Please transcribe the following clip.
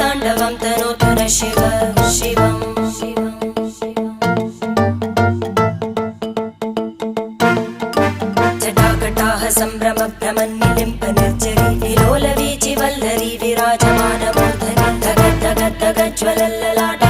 ताण्डवं तनोतु न शिव शिवम् जटाकटाः सम्भ्रमभ्रमन्निलिम्प निर्जरी विलोलवीचि वल्लरी विराजमानमूर्धनि धगद्धगद्धगज्ज्वलल्ललाट